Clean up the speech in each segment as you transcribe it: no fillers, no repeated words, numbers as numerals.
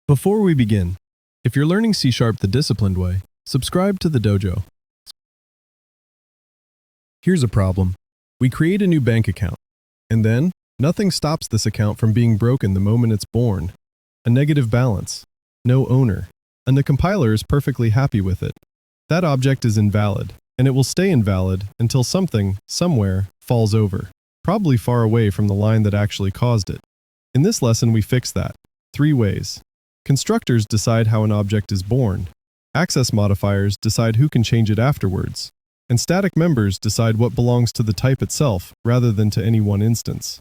Before we begin, if you're learning C# the disciplined way, subscribe to the dojo. Here's a problem. We create a new bank account, and then nothing stops this account from being broken the moment it's born. A negative balance, no owner, and the compiler is perfectly happy with it. That object is invalid, and it will stay invalid until something, somewhere, falls over, probably far away from the line that actually caused it. In this lesson, we fix that. 3 ways. Constructors decide how an object is born. Access modifiers decide who can change it afterwards. And static members decide what belongs to the type itself rather than to any one instance.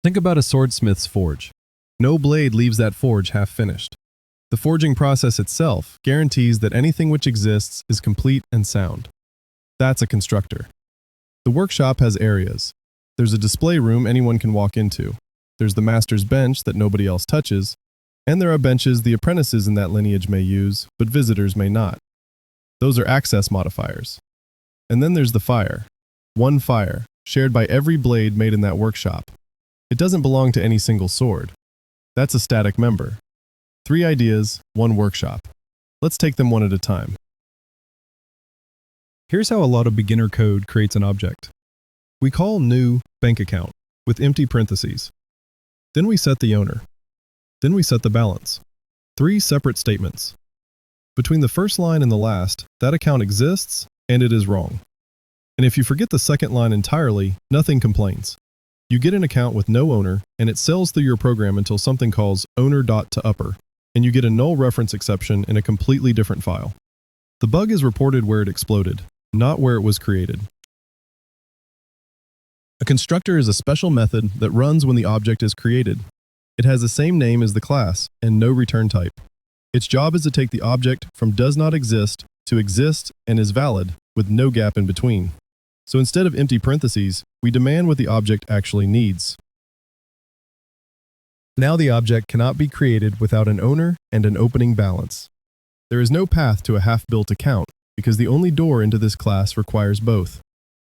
Think about a swordsmith's forge. No blade leaves that forge half finished. The forging process itself guarantees that anything which exists is complete and sound. That's a constructor. The workshop has areas. There's a display room anyone can walk into. There's the master's bench that nobody else touches, and there are benches the apprentices in that lineage may use, but visitors may not. Those are access modifiers. And then there's the fire. One fire, shared by every blade made in that workshop. It doesn't belong to any single sword. That's a static member. 3 ideas, 1 workshop. Let's take them one at a time. Here's how a lot of beginner code creates an object. We call new bank account with empty parentheses. Then we set the owner. Then we set the balance. 3 separate statements. Between the first line and the last, that account exists and it is wrong. And if you forget the second line entirely, nothing complains. You get an account with no owner and it sails through your program until something calls owner.toUpper, and you get a null reference exception in a completely different file. The bug is reported where it exploded, not where it was created. A constructor is a special method that runs when the object is created. It has the same name as the class and no return type. Its job is to take the object from does not exist to exist and is valid with no gap in between. So instead of empty parentheses, we demand what the object actually needs. Now the object cannot be created without an owner and an opening balance. There is no path to a half-built account because the only door into this class requires both.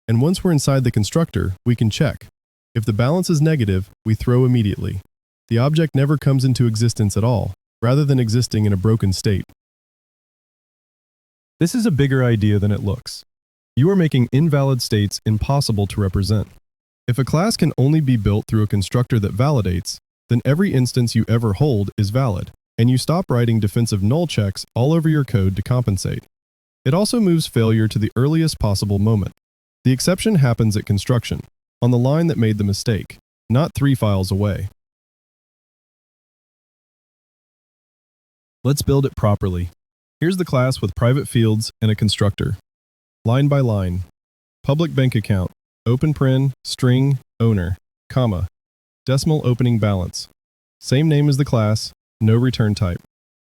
And once we're inside the constructor, we can check. If the balance is negative, we throw immediately. The object never comes into existence at all, rather than existing in a broken state. This is a bigger idea than it looks. You are making invalid states impossible to represent. If a class can only be built through a constructor that validates, then every instance you ever hold is valid, and you stop writing defensive null checks all over your code to compensate. It also moves failure to the earliest possible moment. The exception happens at construction, on the line that made the mistake, not 3 files away. Let's build it properly. Here's the class with private fields and a constructor. Line by line. Public bank account, open paren, string, owner, comma, decimal opening balance. Same name as the class, no return type.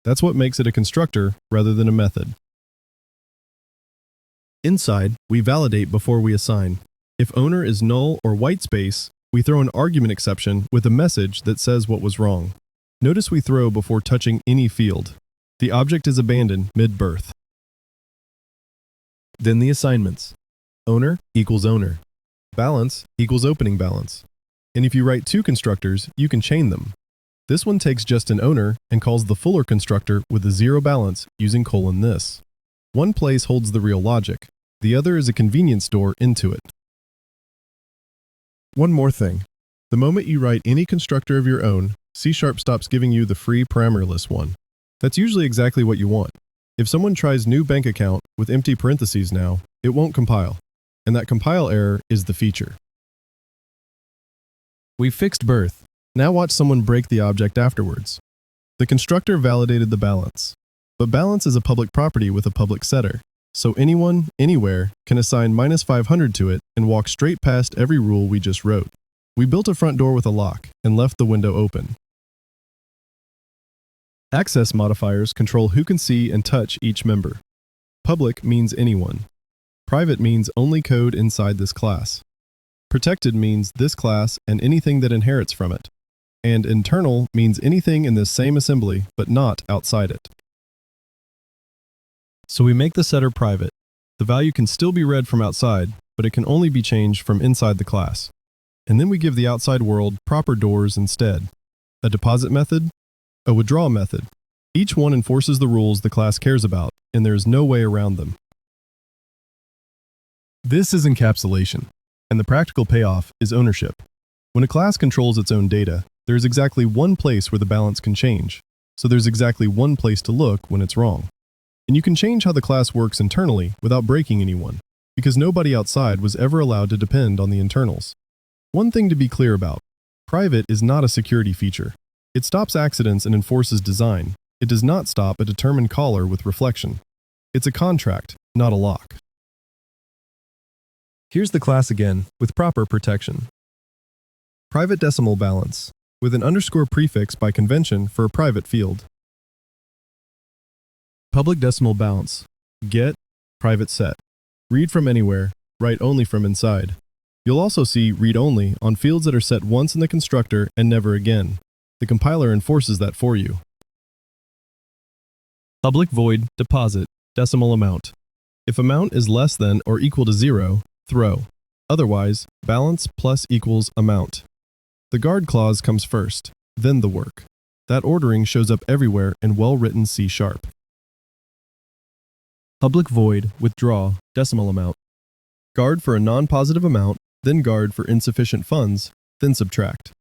That's what makes it a constructor rather than a method. Inside, we validate before we assign. If owner is null or whitespace, we throw an argument exception with a message that says what was wrong. Notice we throw before touching any field. The object is abandoned mid-birth. Then the assignments. Owner equals owner. Balance equals opening balance. And if you write 2 constructors, you can chain them. This one takes just an owner and calls the fuller constructor with a 0 balance using :this. One place holds the real logic. The other is a convenience store into it. One more thing. The moment you write any constructor of your own, C# stops giving you the free parameterless one. That's usually exactly what you want. If someone tries new bank account with empty parentheses now, it won't compile. And that compile error is the feature. We've fixed birth. Now watch someone break the object afterwards. The constructor validated the balance. But balance is a public property with a public setter. So anyone, anywhere, can assign -500 to it and walk straight past every rule we just wrote. We built a front door with a lock and left the window open. Access modifiers control who can see and touch each member. Public means anyone. Private means only code inside this class. Protected means this class and anything that inherits from it. And internal means anything in this same assembly, but not outside it. So we make the setter private. The value can still be read from outside, but it can only be changed from inside the class. And then we give the outside world proper doors instead. a deposit method, a withdraw method. Each one enforces the rules the class cares about, and there is no way around them. This is encapsulation, and the practical payoff is ownership. When a class controls its own data, there is exactly one place where the balance can change, so there's exactly one place to look when it's wrong. And you can change how the class works internally without breaking anyone, because nobody outside was ever allowed to depend on the internals. One thing to be clear about: private is not a security feature. It stops accidents and enforces design. It does not stop a determined caller with reflection. It's a contract, not a lock. Here's the class again, with proper protection. Private decimal balance, with an underscore prefix by convention for a private field. Public decimal balance, get, private set. Read from anywhere, write only from inside. You'll also see read only on fields that are set once in the constructor and never again. The compiler enforces that for you. Public void deposit decimal amount. If amount is less than or equal to 0, throw. Otherwise, balance plus equals amount. The guard clause comes first, then the work. That ordering shows up everywhere in well-written C#. Public void withdraw decimal amount. Guard for a non-positive amount, then guard for insufficient funds, then subtract.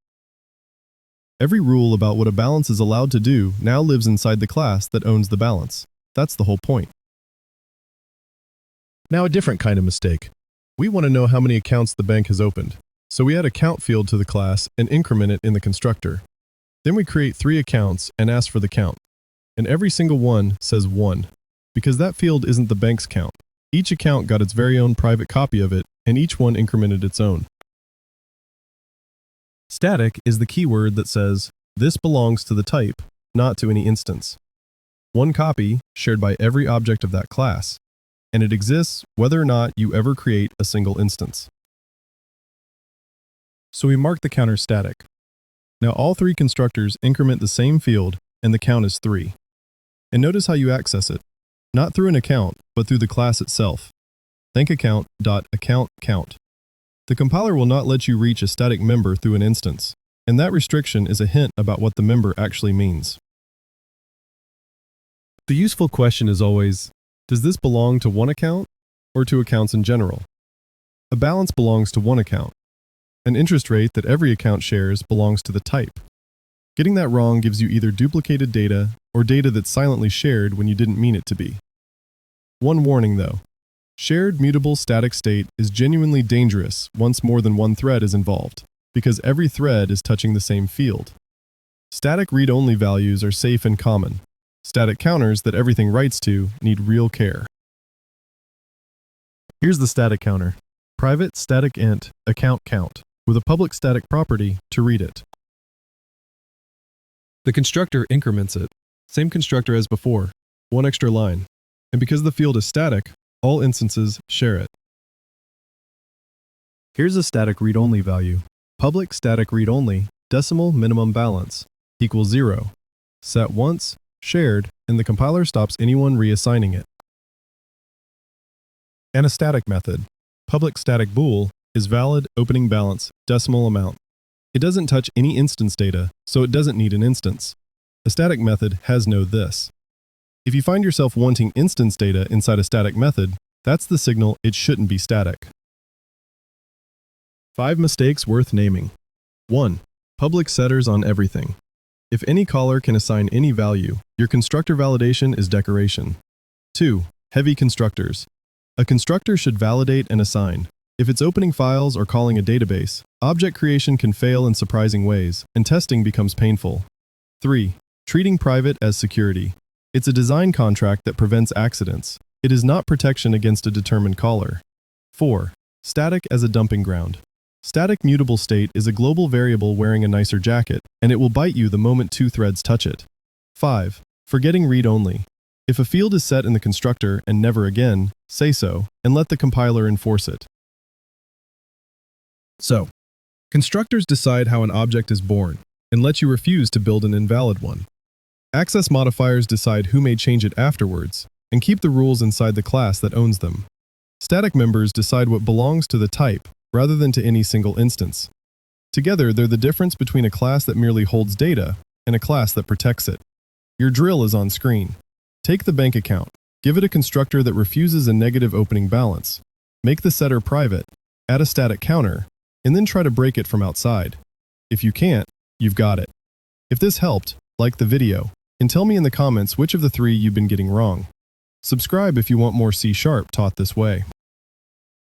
Every rule about what a balance is allowed to do now lives inside the class that owns the balance. That's the whole point. Now a different kind of mistake. We want to know how many accounts the bank has opened. So we add a count field to the class and increment it in the constructor. Then we create 3 accounts and ask for the count. And every single one says 1. Because that field isn't the bank's count. Each account got its very own private copy of it, and each one incremented its own. Static is the keyword that says, this belongs to the type, not to any instance. One copy, shared by every object of that class, and it exists whether or not you ever create a single instance. So we mark the counter static. Now all 3 constructors increment the same field, and the count is 3. And notice how you access it. Not through an account, but through the class itself. thankaccount.accountCount. The compiler will not let you reach a static member through an instance, and that restriction is a hint about what the member actually means. The useful question is always, does this belong to one account or to accounts in general? A balance belongs to one account. An interest rate that every account shares belongs to the type. Getting that wrong gives you either duplicated data or data that's silently shared when you didn't mean it to be. One warning though. Shared mutable static state is genuinely dangerous once more than one thread is involved, because every thread is touching the same field. Static read-only values are safe and common. Static counters that everything writes to need real care. Here's the static counter. Private static int account count, with a public static property to read it. The constructor increments it. Same constructor as before, one extra line. And because the field is static, all instances share it. Here's a static read-only value. Public static read-only decimal minimum balance equals 0. Set once, shared, and the compiler stops anyone reassigning it. And a static method. Public static bool is valid opening balance decimal amount. It doesn't touch any instance data, so it doesn't need an instance. A static method has no this. If you find yourself wanting instance data inside a static method, that's the signal it shouldn't be static. 5 mistakes worth naming. 1. Public setters on everything. If any caller can assign any value, your constructor validation is decoration. 2. Heavy constructors. A constructor should validate and assign. If it's opening files or calling a database, object creation can fail in surprising ways, and testing becomes painful. 3. Treating private as security. It's a design contract that prevents accidents. It is not protection against a determined caller. 4. Static as a dumping ground. Static mutable state is a global variable wearing a nicer jacket, and it will bite you the moment 2 threads touch it. 5. Forgetting read-only. If a field is set in the constructor and never again, say so, and let the compiler enforce it. So, constructors decide how an object is born, and let you refuse to build an invalid one. Access modifiers decide who may change it afterwards, and keep the rules inside the class that owns them. Static members decide what belongs to the type, rather than to any single instance. Together, they're the difference between a class that merely holds data and a class that protects it. Your drill is on screen. Take the bank account. Give it a constructor that refuses a negative opening balance. Make the setter private, add a static counter, and then try to break it from outside. If you can't, you've got it. If this helped, like the video, and tell me in the comments which of the three you've been getting wrong. Subscribe if you want more C# taught this way.